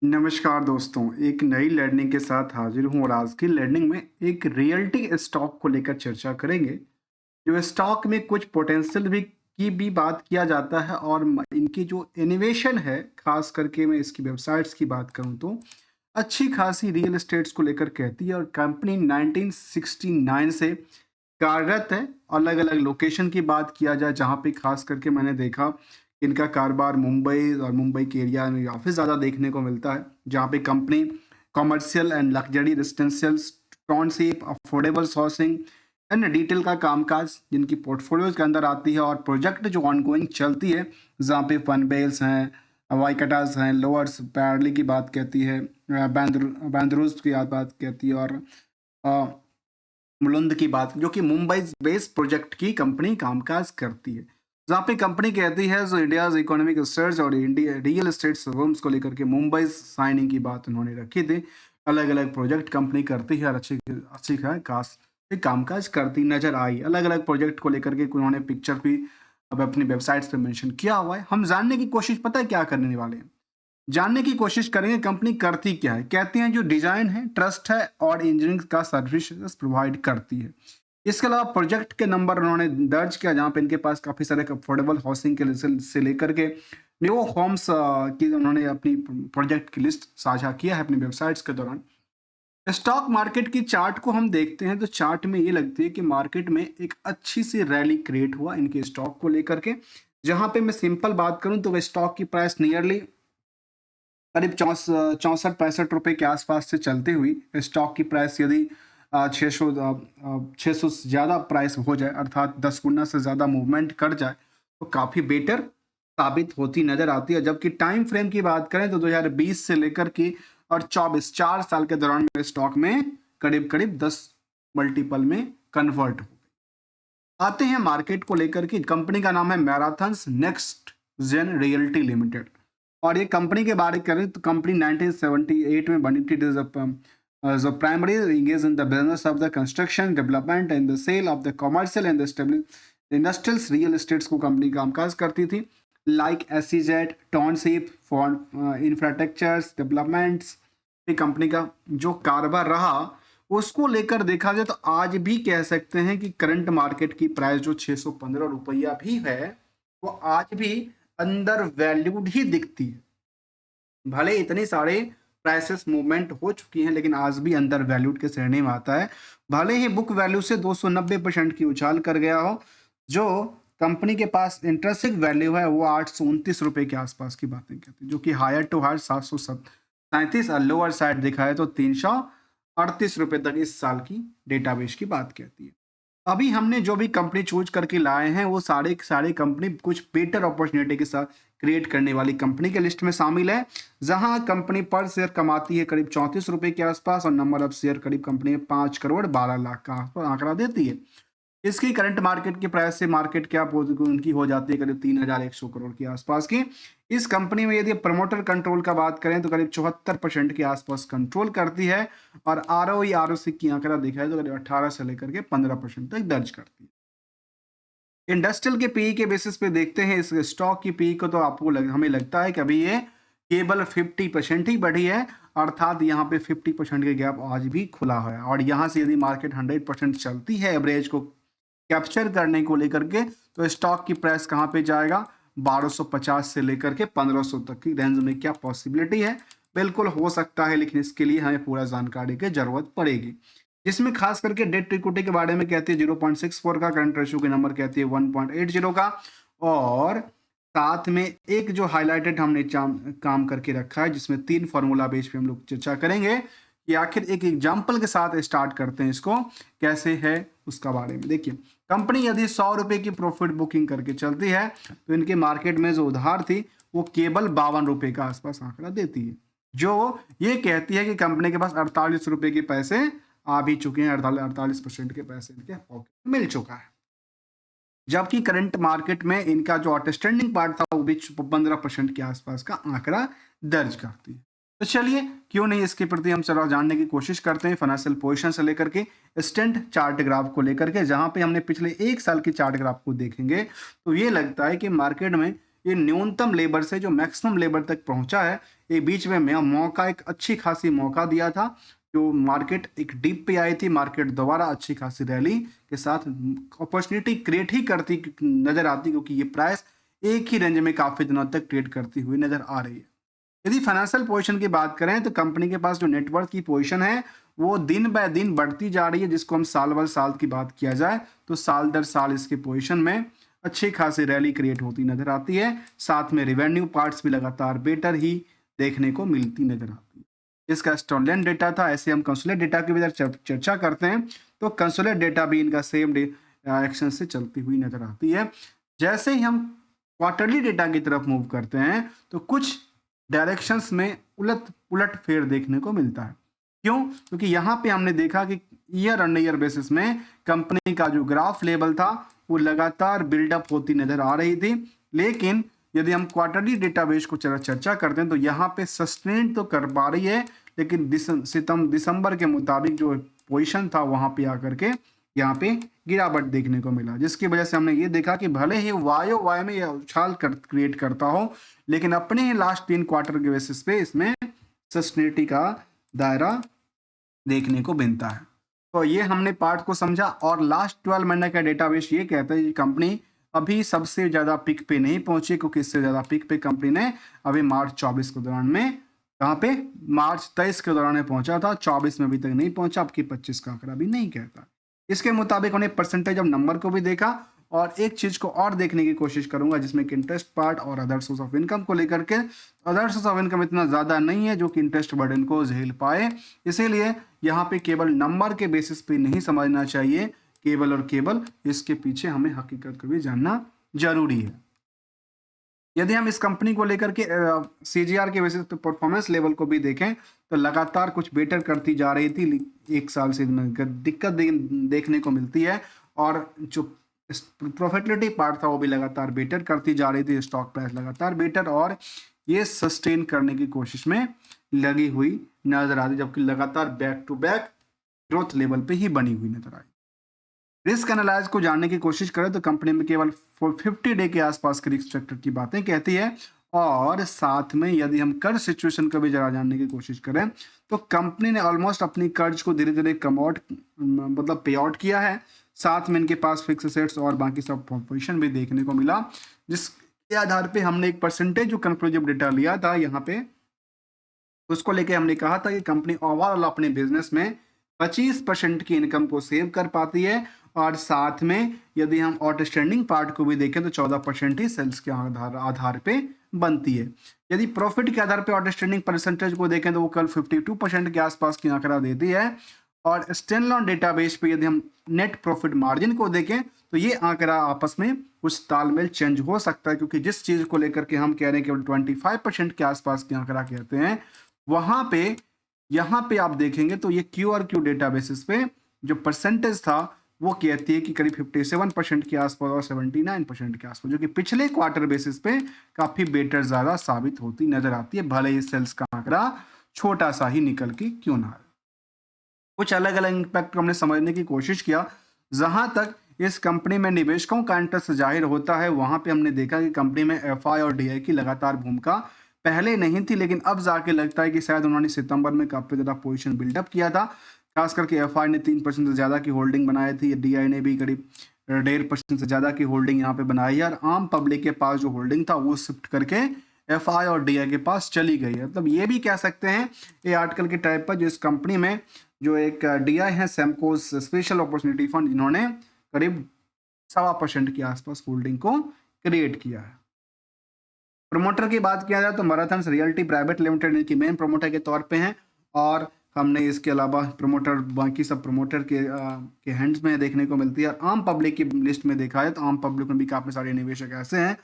नमस्कार दोस्तों, एक नई लर्निंग के साथ हाजिर हूँ और आज की लर्निंग में एक रियल्टी स्टॉक को लेकर चर्चा करेंगे। जो स्टॉक में कुछ पोटेंशियल भी की भी बात किया जाता है और इनकी जो इनोवेशन है, खास करके मैं इसकी वेबसाइट्स की बात करूँ तो अच्छी खासी रियल एस्टेट्स को लेकर कहती है और कंपनी 1969 से कार्यरत है। अलग-अलग लोकेशन की बात किया जाए जहाँ पे खास करके मैंने देखा इनका कारोबार मुंबई और मुंबई के एरिया में काफ़ी ज़्यादा देखने को मिलता है, जहाँ पे company commercial and luxury residentials, township, affordable housing and retail का कामकाज जिनकी पोर्टफोलियोज के अंदर आती है और प्रोजेक्ट जो ऑनगोइंग चलती है, जहाँ पे फनवेल्स हैं, वाइकटास हैं, लोअर्स पैरली की बात कहती है, बैंद्रूज की बात कहती है और अ, मुलुंद की बात जो कि मुंबई बेस्ड प्रोजेक्ट की कंपनी कामकाज करती है। जहाँ पे कंपनी कहती है जो इंडियाज इकोनॉमिक रिसर्च और इंडिया रियल एस्टेट फर्म्स को लेकर के मुंबई साइनिंग की बात उन्होंने रखी थी। अलग अलग प्रोजेक्ट कंपनी करती है और अच्छी अच्छी खास कामकाज करती नजर आई। अलग अलग प्रोजेक्ट को लेकर के उन्होंने पिक्चर भी अब अपनी वेबसाइट्स पे मेंशन किया हुआ है। हम जानने की कोशिश पता है क्या करने वाले हैं, जानने की कोशिश करेंगे कंपनी करती क्या है। कहते हैं जो डिजाइन है, ट्रस्ट है और इंजीनियरिंग का सर्विसेज प्रोवाइड करती है। इसके अलावा प्रोजेक्ट के नंबर उन्होंने दर्ज किया जहाँ पे इनके पास काफ़ी सारे अफोर्डेबल हाउसिंग के से लेकर के न्यू होम्स की उन्होंने अपनी प्रोजेक्ट की लिस्ट साझा किया है अपनी वेबसाइट्स के दौरान। स्टॉक मार्केट की चार्ट को हम देखते हैं तो चार्ट में ये लगती है कि मार्केट में एक अच्छी सी रैली क्रिएट हुआ इनके स्टॉक को लेकर के। जहाँ पे मैं सिंपल बात करूं तो स्टॉक की प्राइस नियरली करीब 64-65 रुपए के आसपास से चलती हुई स्टॉक की प्राइस यदि 600 से ज़्यादा प्राइस हो जाए, अर्थात 10 गुना से ज़्यादा मूवमेंट कर जाए तो काफ़ी बेटर साबित होती नज़र आती है। जबकि टाइम फ्रेम की बात करें तो 2020 से लेकर के और 24 4 साल के दौरान में स्टॉक में करीब करीब 10 मल्टीपल में कन्वर्ट हो गई। आते हैं मार्केट को लेकर के, कंपनी का नाम है Marathons next gen realty limited और ये कंपनी के बारे में करें तो कंपनी 1978 में बनी थी। इट इज जो primary engage in the business of the construction development and the sale of the commercial and industrial real estates को कंपनी कामकाज करती थी, like SEZ, township, infrastructures developments. Company का जो कारोबार रहा उसको लेकर देखा जाए तो आज भी कह सकते हैं कि करंट मार्केट की प्राइस जो 615 रुपया भी है वो आज भी अंडर वैल्यूड ही दिखती है। भले इतने सारे प्राइसेस मूवमेंट हो चुकी हैं लेकिन आज भी अंडर वैल्यूड के श्रेणी में आता है। भले ही बुक वैल्यू से 290% की उछाल कर गया हो, जो कंपनी के पास इंटरेस्टिंग वैल्यू है वो 829 रुपए के आसपास की बातें कहती है, जो कि हायर टू हायर 737 और लोअर साइड दिखाए तो 338 रुपए तक इस साल की डेटाबेस की बात कहती है। अभी हमने जो भी कंपनी चूज करके लाए हैं वो सारे सारे कंपनी कुछ बेटर अपॉर्चुनिटी के साथ क्रिएट करने वाली कंपनी के लिस्ट में शामिल है, जहां कंपनी पर शेयर कमाती है करीब 34 रुपए के आसपास और नंबर ऑफ शेयर करीब कंपनी 5 करोड़ 12 लाख का आंकड़ा देती है। इसकी करंट मार्केट की प्राइस से मार्केट कैप उनकी हो जाती है करीब 3100 करोड़ के आसपास की। इस कंपनी में यदि प्रमोटर कंट्रोल का बात करें तो करीब 74% के आसपास कंट्रोल करती है और आरओई आरओसी की आंकड़ा देखा है तो करीब 18 से लेकर के 15% तक दर्ज करती है। इंडस्ट्रियल के पीई के बेसिस पे देखते हैं इस स्टॉक की पीई को तो हमें लगता है कि अभी ये केवल 50% ही बढ़ी है, अर्थात यहाँ पे 50% के गैप आज भी खुला है और यहाँ से यदि मार्केट 100% चलती है एवरेज को कैप्चर करने को लेकर के तो स्टॉक की प्राइस कहाँ पे जाएगा, 1250 से लेकर के 1500 तक की रेंज में क्या पॉसिबिलिटी है, बिल्कुल हो सकता है, लेकिन इसके लिए हमें पूरा जानकारी की जरूरत पड़ेगी। जिसमें खास करके डेट टू इक्विटी के बारे में कहती है 0.64 का, करंट रेशियो की नंबर कहती है 1.80 का और साथ में एक जो हाईलाइटेड हमने काम करके रखा है जिसमें 3 फॉर्मूला बेस पे हम लोग चर्चा करेंगे कि आखिर एक एग्जाम्पल के साथ स्टार्ट करते हैं इसको कैसे है उसका बारे में। देखिए, कंपनी यदि 100 रुपए की प्रॉफिट बुकिंग करके चलती है तो इनके मार्केट में जो उधार थी वो केवल 52 रुपए का आसपास आंकड़ा देती है, जो ये कहती है कि कंपनी के पास 48 रुपए के पैसे आ भी चुके हैं, 48% के पैसे इनके पॉकेट में मिल चुका है। जबकि करंट मार्केट में इनका जो आउटस्टैंडिंग पार्ट था वो भी 15% के आसपास का आंकड़ा दर्ज करती है। तो चलिए क्यों नहीं इसके प्रति हम चलो जानने की कोशिश करते हैं फाइनेंशियल पोजीशन से लेकर के स्टैंड चार्ट ग्राफ को लेकर के, जहां पे हमने पिछले 1 साल की चार्ट ग्राफ को देखेंगे तो ये लगता है कि मार्केट में ये न्यूनतम लेबर से जो मैक्सिमम लेबर तक पहुंचा है, ये बीच में मौका, एक अच्छी खासी मौका दिया था, जो मार्केट एक डीप पे आई थी, मार्केट दोबारा अच्छी खासी रैली के साथ अपॉर्चुनिटी क्रिएट ही करती नजर आती, क्योंकि ये प्राइस एक ही रेंज में काफी दिनों तक ट्रेड करती हुई नजर आ रही है। यदि फाइनेंशियल पोजीशन की बात करें तो कंपनी के पास जो नेटवर्थ की पोजीशन है वो दिन बाय दिन बढ़ती जा रही है, जिसको हम साल भर साल की बात किया जाए तो साल दर साल इसके पोजीशन में अच्छी खासी रैली क्रिएट होती नजर आती है। साथ में रेवेन्यू पार्ट्स भी लगातार बेटर ही देखने को मिलती नजर आती है। इसका स्टॉलेंट डेटा था। ऐसे हम कंसोलिडेट डेटा की भी चर्चा करते हैं तो कंसोलिडेट डेटा भी इनका सेम एक्शन से चलती हुई नजर आती है। जैसे ही हम क्वार्टरली डेटा की तरफ मूव करते हैं तो कुछ डायरेक्शंस में उलट फेर देखने को मिलता है। क्यों? क्योंकि यहाँ पे हमने देखा कि ईयर ऑन ईयर बेसिस में कंपनी का जो ग्राफ लेवल था वो लगातार बिल्डअप होती नजर आ रही थी, लेकिन यदि हम क्वार्टरली डेटाबेस को चर्चा करते हैं तो यहाँ पे सस्टेन तो कर पा रही है, लेकिन दिसंबर के मुताबिक जो पोजीशन था वहां पे आकर के यहाँ पे गिरावट देखने को मिला, जिसकी वजह से हमने ये देखा कि भले ही वाई में यह उछाल क्रिएट करता हो, लेकिन अपने ही लास्ट 3 क्वार्टर के बेसिस पे इसमें सस्टेनिटी का दायरा देखने को मिलता है। तो ये हमने पार्ट को समझा। और लास्ट 12 महीने का डेटाबेस ये कहता है कि कंपनी अभी सबसे ज्यादा पिक पे नहीं पहुंची, क्योंकि इससे ज्यादा पिक पे कंपनी ने अभी मार्च 24 के दौरान में, कहाँ पे, मार्च 23 के दौरान पहुंचा था, 24 में अभी तक नहीं पहुंचा, अब की 25 का आंकड़ा भी नहीं कहता। इसके मुताबिक उन्हें परसेंटेज ऑफ नंबर को भी देखा, और एक चीज को और देखने की कोशिश करूंगा जिसमें कि इंटरेस्ट पार्ट और अदर सोर्स ऑफ इनकम को लेकर के। अदर सोर्स ऑफ इनकम इतना ज्यादा नहीं है जो कि इंटरेस्ट बर्डन को झेल पाए, इसीलिए यहाँ पे केवल नंबर के बेसिस पे नहीं समझना चाहिए, केवल और केवल इसके पीछे हमें हकीकत को भी जानना जरूरी है। यदि हम इस कंपनी को लेकर के सीजीआर के बेसिस पे परफॉर्मेंस लेवल को भी देखें तो लगातार कुछ बेटर करती जा रही थी, एक साल से दिक्कत देखने को मिलती है, और जो प्रॉफिटेबिलिटी पार्ट था वो भी लगातार बेटर करती जा रही थी, स्टॉक प्राइस लगातार बेटर, और ये सस्टेन करने की कोशिश में लगी हुई नजर आती, जबकि लगातार back to back growth level पे ही बनी हुई नजर आई। रिस्क एनालाइज को जानने की कोशिश करें तो कंपनी में केवल 50 डे के आसपास के रिस्क फैक्टर की बातें कहती है, और साथ में यदि हम कर्ज सिचुएशन को भी जरा जानने की कोशिश करें तो कंपनी ने ऑलमोस्ट अपनी कर्ज को धीरे धीरे मतलब पे आउट किया है। साथ में इनके पास फिक्स एसेट्स और बाकी सब पोजीशन भी देखने को मिला, जिसके आधार पे हमने एक परसेंटेज जो कंक्लूसिव डेटा लिया था यहाँ पे, उसको लेके हमने कहा था कि कंपनी ओवरऑल अपने बिजनेस में 25% की इनकम को सेव कर पाती है, और साथ में यदि हम आउटस्टैंडिंग पार्ट को भी देखें तो 14% ही सेल्स के आधार पे बनती है। यदि प्रॉफिट के आधार पे आउटस्टैंडिंग परसेंटेज को देखें तो वो कल 52% के आसपास की आंकड़ा देती है, और स्टैंडअलोन डेटाबेस पे यदि हम नेट प्रॉफिट मार्जिन को देखें तो ये आंकड़ा आपस में कुछ तालमेल चेंज हो सकता है, क्योंकि जिस चीज को लेकर के हम कह रहे हैं केवल 25% के आसपास की आंकड़ा कहते हैं, वहां पे यहाँ पे आप देखेंगे तो ये क्यू और क्यू डेटा बेसिस पे जो परसेंटेज था वो कहती है कि करीब 57% के आसपास और 79% के आसपास, जो कि पिछले क्वार्टर बेसिस पे काफी बेटर ज्यादा साबित होती नजर आती है, भले ही सेल्स का आंकड़ा छोटा सा ही निकल के क्यों ना आए। कुछ अलग अलग इंपैक्ट को हमने समझने की कोशिश किया। जहां तक इस कंपनी में निवेशकों का इंटरेस्ट जाहिर होता है, वहां पे हमने देखा कि कंपनी में एफआई और डीआई की लगातार भूमिका पहले नहीं थी, लेकिन अब जाके लगता है कि शायद उन्होंने सितंबर में काफी ज्यादा पोजीशन बिल्डअप किया था। खास करके एफआई ने 3% से ज्यादा की होल्डिंग बनाई थी, डीआई ने भी करीब 1.5% से ज्यादा की होल्डिंग यहाँ पे बनाई है, और आम पब्लिक के पास जो होल्डिंग था वो शिफ्ट करके एफआई और डीआई के पास चली गई है। मतलब ये भी कह सकते हैं ये आर्टिकल के टाइप पर, जो इस कंपनी में जो एक डीआई है सेमकोज स्पेशल अपॉर्चुनिटी फंड, जिन्होंने करीब 1.25% के आसपास होल्डिंग को क्रिएट किया है। प्रमोटर की बात किया जाए तो मैराथन रियल्टी प्राइवेट लिमिटेड इनकी मेन प्रमोटर के तौर पे हैं, और हमने इसके अलावा प्रमोटर बाकी सब प्रमोटर के हैंड्स में देखने को मिलती है। और आम पब्लिक की लिस्ट में देखा है तो आम पब्लिक में भी काफी सारे निवेशक ऐसे हैं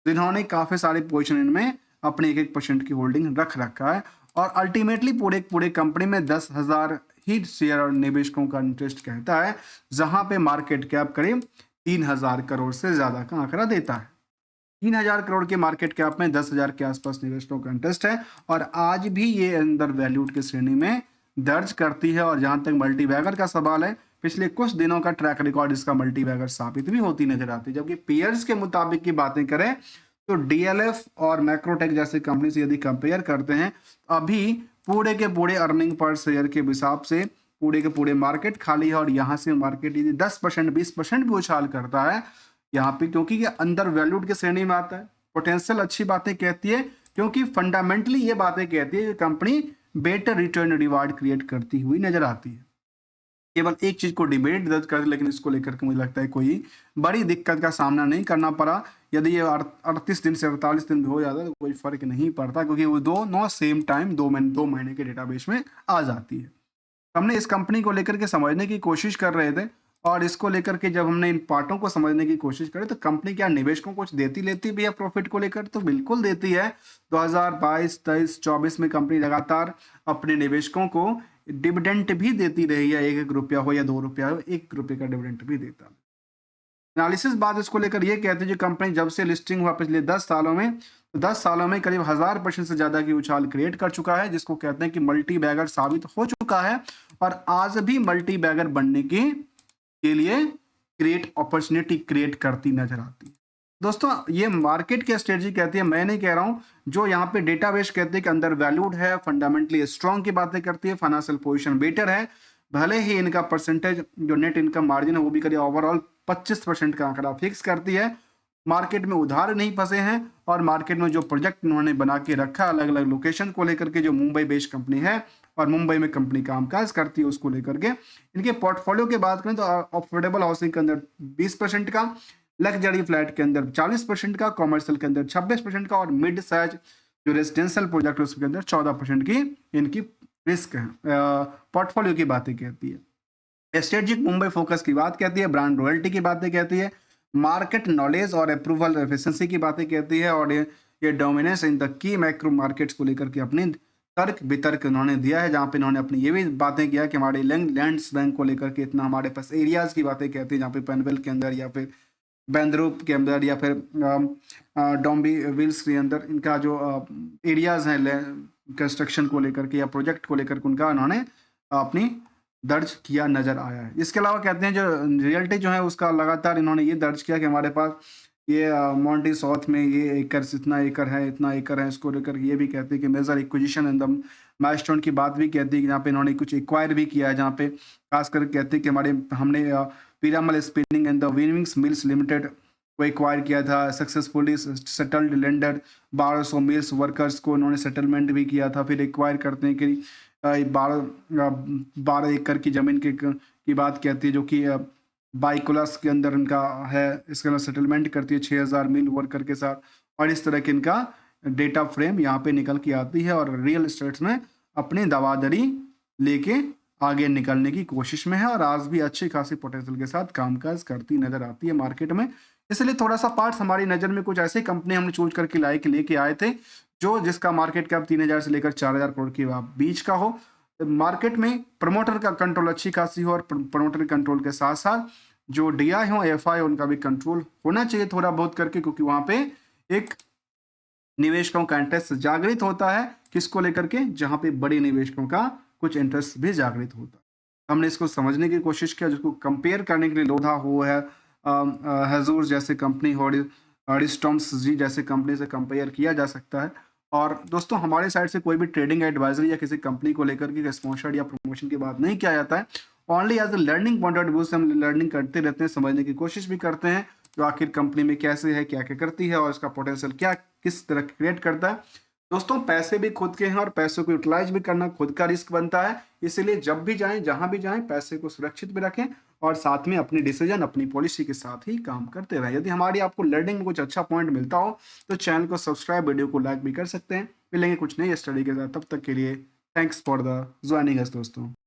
जिन्होंने काफी सारे पोजीशन इनमें अपने 1% की होल्डिंग रख रखा है, और अल्टीमेटली पूरे कंपनी में 10,000 ही शेयर और निवेशकों का इंटरेस्ट कहता है, जहां पे मार्केट कैप करीब 3,000 करोड़ से ज्यादा का आंकड़ा देता है। 3,000 करोड़ के मार्केट कैप में 10,000 के आसपास निवेशकों का इंटरेस्ट है, और आज भी ये अंडर वैल्यूड की श्रेणी में दर्ज करती है। और जहां तक मल्टीबैगर का सवाल है, पिछले कुछ दिनों का ट्रैक रिकॉर्ड इसका मल्टीबैगर साबित भी होती नजर आती है। जबकि पीयर्स के मुताबिक की बातें करें तो डीएलएफ और मैक्रोटेक जैसे कंपनी से यदि कंपेयर करते हैं, अभी पूरे के पूरे अर्निंग पर शेयर के हिसाब से पूरे के पूरे मार्केट खाली है, और यहाँ से मार्केट यदि 10% 20% भी उछाल करता है यहाँ पे, क्योंकि ये अंडर वैल्यूड के श्रेणी में आता है। पोटेंशियल अच्छी बातें कहती है, क्योंकि फंडामेंटली ये बातें कहती है कि company better return reward create करती हुई नजर आती है। केवल एक चीज को डिबेट दर्ज कर, लेकिन इसको लेकर के मुझे लगता है कोई बड़ी दिक्कत का सामना नहीं करना पड़ा। यदि ये 38 दिन से 48 दिन भी हो जाता है तो कोई फर्क नहीं पड़ता, क्योंकि वो दोनों सेम टाइम 2 महीने के डेटाबेस में आ जाती है। हमने इस कंपनी को लेकर के समझने की कोशिश कर रहे थे, और इसको लेकर के जब हमने इन पार्टों को समझने की कोशिश करी तो कंपनी क्या निवेशकों को कुछ देती लेती भी है प्रॉफिट को लेकर, तो बिल्कुल देती है। 2022, 23, 24 में कंपनी लगातार अपने निवेशकों को डिविडेंड भी देती रही है, 1-1 रुपया हो या 2 रुपया हो, 1 रुपये का डिविडेंड भी देता है। एनालिसिस बात इसको लेकर ये कहते हैं, जो कंपनी जब से लिस्टिंग हुआ पिछले 10 सालों में, तो 10 सालों में करीब 1000% से ज्यादा की उछाल क्रिएट कर चुका है, जिसको कहते हैं कि मल्टी बैगर साबित हो चुका है, और आज भी मल्टी बैगर बनने के लिए क्रिएट अपॉर्चुनिटी क्रिएट करती नजर आती है। दोस्तों, ये मार्केट की स्ट्रेटजी कहती है, मैं नहीं कह रहा हूं, जो यहाँ पे डेटाबेस कहते हैं कि अंदर वैल्यूड है, फंडामेंटली स्ट्रॉन्ग की बातें करती है, फाइनेंशियल पोजीशन बेटर है, भले ही इनका परसेंटेज जो नेट इनकम मार्जिन है वो भी करीब ओवरऑल 25% का आंकड़ा फिक्स करती है, मार्केट में उधार नहीं फंसे हैं, और मार्केट में जो प्रोजेक्ट उन्होंने बना के रखा अलग अलग लोकेशन को लेकर के, जो मुंबई बेस्ड कंपनी है और मुंबई में कंपनी कामकाज करती है, उसको लेकर के इनके पोर्टफोलियो की बात करें तो अफोर्डेबल हाउसिंग के अंदर 20% का, लग्जरी फ्लैट के अंदर 40% का, कॉमर्शियल के अंदर 26% का, और मिड साइज जो रेजिडेंशियल प्रोजेक्ट है उसके अंदर 14% की इनकी रिस्क है। पोर्टफोलियो की बातें कहती है, स्ट्रेटेजिक मुंबई फोकस की बात कहती है, ब्रांड रॉयल्टी की बातें कहती है, मार्केट नॉलेज और अप्रूवल एफिशिएंसी की बातें कहती है, और ये dominance in the key macro markets को लेकर के अपनी तर्क वितर्क उन्होंने दिया है, जहाँ पे इन्होंने अपनी ये भी बातें किया कि हमारे लैंड्स बैंक को लेकर के इतना हमारे पास एरियाज की बातें कहती है, जहाँ पे पेनवेल के अंदर या फिर बैंद्रूप के अंदर या फिर डॉम्बी विल्स के अंदर इनका जो एरियाज हैं कंस्ट्रक्शन को लेकर के या प्रोजेक्ट को लेकर के उनका उन्होंने अपनी दर्ज किया नजर आया है। इसके अलावा कहते हैं जो रियल्टी जो है उसका लगातार इन्होंने ये दर्ज किया कि हमारे पास ये मॉन्टी साउथ में ये एकड़ इतना एकड़ है, इतना एकड़ है, इसको लेकर ये भी कहते हैं कि major acquisition in the milestone की बात भी कहती है कि जहाँ पे इन्होंने कुछ एक्वायर भी किया है, जहाँ पे खासकर कहते हैं कि हमने Piramal spinning and the weavings mills limited को एक्वायर किया था, successfully settled lender 1200 mills workers को उन्होंने सेटलमेंट भी किया था। फिर एक्वायर करते हैं कि 12 एकड़ की जमीन की बात कहती है, जो कि बाइकोलास के अंदर इनका है, इसके अंदर सेटलमेंट करती है 6000 मिल वर्कर के साथ, और इस तरह के इनका डेटा फ्रेम यहाँ पे निकल के आती है, और रियल एस्टेट्स में अपनी दावादारी लेके आगे निकलने की कोशिश में है, और आज भी अच्छी खासी पोटेंशियल के साथ कामकाज करती नजर आती है मार्केट में। इसलिए थोड़ा सा पार्ट्स हमारी नज़र में कुछ ऐसी कंपनी हमने चूज करके लेके आए थे जो जिसका मार्केट कैप 3000 से लेकर 4000 करोड़ के बीच का हो, मार्केट में प्रमोटर का कंट्रोल अच्छी खासी हो, और प्रमोटर कंट्रोल के साथ साथ जो डीआई हो, एफआई, उनका भी कंट्रोल होना चाहिए थोड़ा बहुत करके, क्योंकि वहां पे एक निवेशकों का इंटरेस्ट जागृत होता है, किसको लेकर के, जहां पे बड़े निवेशकों का कुछ इंटरेस्ट भी जागृत होता है। हमने इसको समझने की कोशिश किया, जिसको कंपेयर करने के लिए लोधा हो है, हजूर जैसे कंपनी हो, अरिस्टॉम्स जी जैसे कंपनी से कंपेयर किया जा सकता है। और दोस्तों, हमारे साइड से कोई भी ट्रेडिंग एडवाइजरी या किसी कंपनी को लेकर के स्पॉन्सर्ड या प्रमोशन की बात नहीं किया जाता है, only as a learning point of view से हम लर्निंग करते रहते हैं, समझने की कोशिश भी करते हैं जो आखिर कंपनी में कैसे है, क्या क्या करती है, और इसका पोटेंशियल क्या किस तरह क्रिएट करता है। दोस्तों, पैसे भी खुद के हैं, और पैसों को यूटिलाइज भी करना खुद का रिस्क बनता है, इसीलिए जब भी जाएं, जहां भी जाएं, पैसे को सुरक्षित भी रखें, और साथ में अपनी डिसीजन, अपनी पॉलिसी के साथ ही काम करते रहें। यदि हमारी आपको लर्निंग में कुछ अच्छा पॉइंट मिलता हो तो चैनल को सब्सक्राइब, वीडियो को लाइक भी कर सकते हैं। मिलेंगे कुछ नई स्टडी के साथ, तब तक के लिए thanks for the joining us दोस्तों।